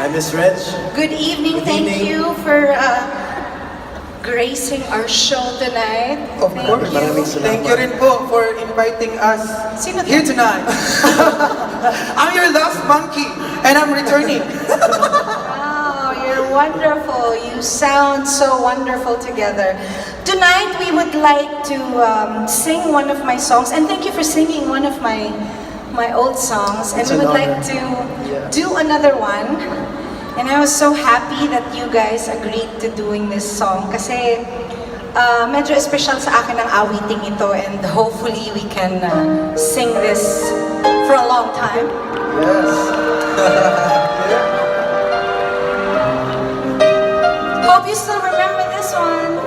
Hi, Miss Reg. Good evening. Good Thank evening. you for gracing our show tonight. Of course. Maraming salamat. Thank you rin po for inviting us Sino to? here tonight. I'm your last monkey, and I'm returning. Wow, you're wonderful. You sound so wonderful together. Tonight we would like to sing one of my songs, and thank you for singing one of my old songs. And It's we an would like honor. to Yeah. do another one. And I was so happy that you guys agreed to doing this song kasi medyo special sa akin ang awiting ito, and hopefully we can sing this for a long time. Yes. Hope you still remember this one.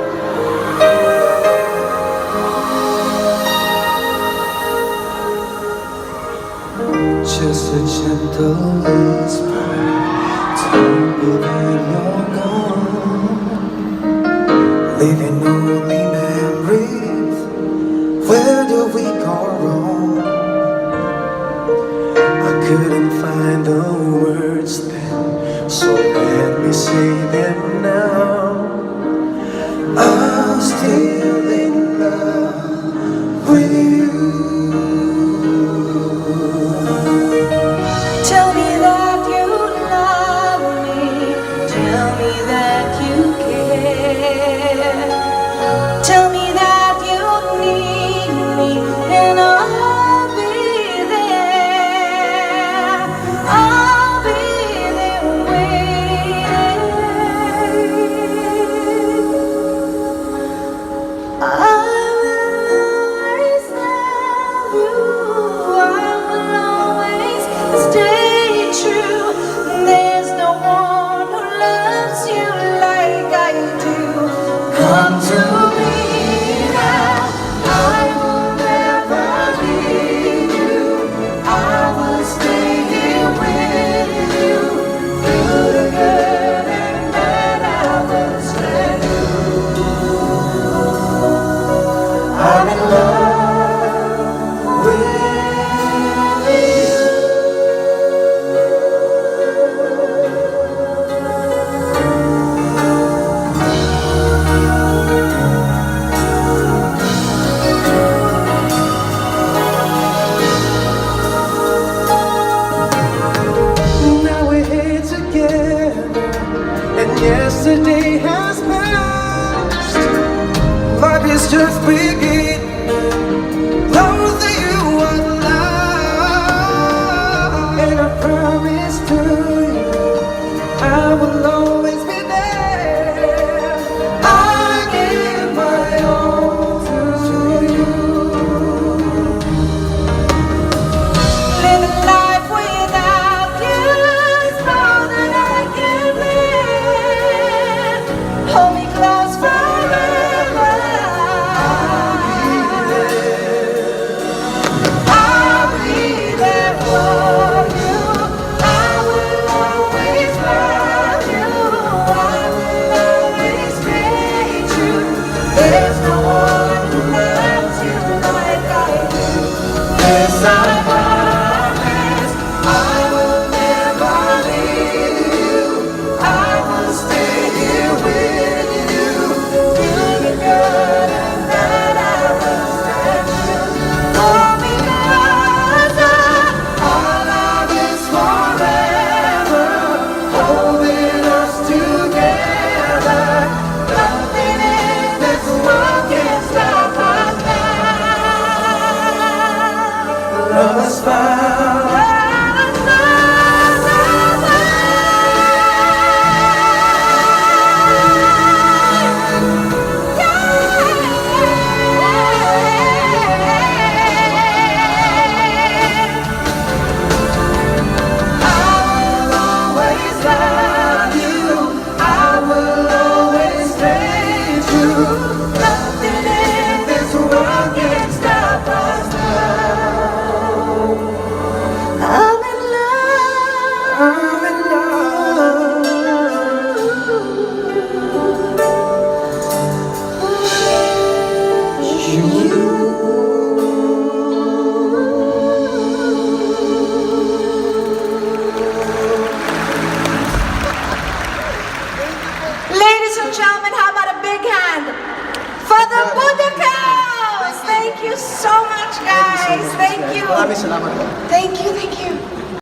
Just a gentle whisper, tell me that you're gone, leaving only memories. Where do we go wrong? I couldn't find the words then, so let me say them now. I'm still in love with you. Tell me that you love me. Tell me that you care. Tell me that you need me, and I'll be there. I'll be there waiting. I will always love you. I will always stay true. There's no one who loves you like I do. Come to me now. I will never leave you. I will stay here with you through the good and bad. I will stand I'm in love with you. Now we're here together, and yesterday has passed. Life is just beginning. Close to you are love, and I promise to you I will always be there. I give my all to you. Living life without you is more than I can live. Hold me close forever. and gentlemen, how about a big hand for the BuDaKhel? Thank you so much, guys. Thank you. Maraming salamat po. Thank you, thank you.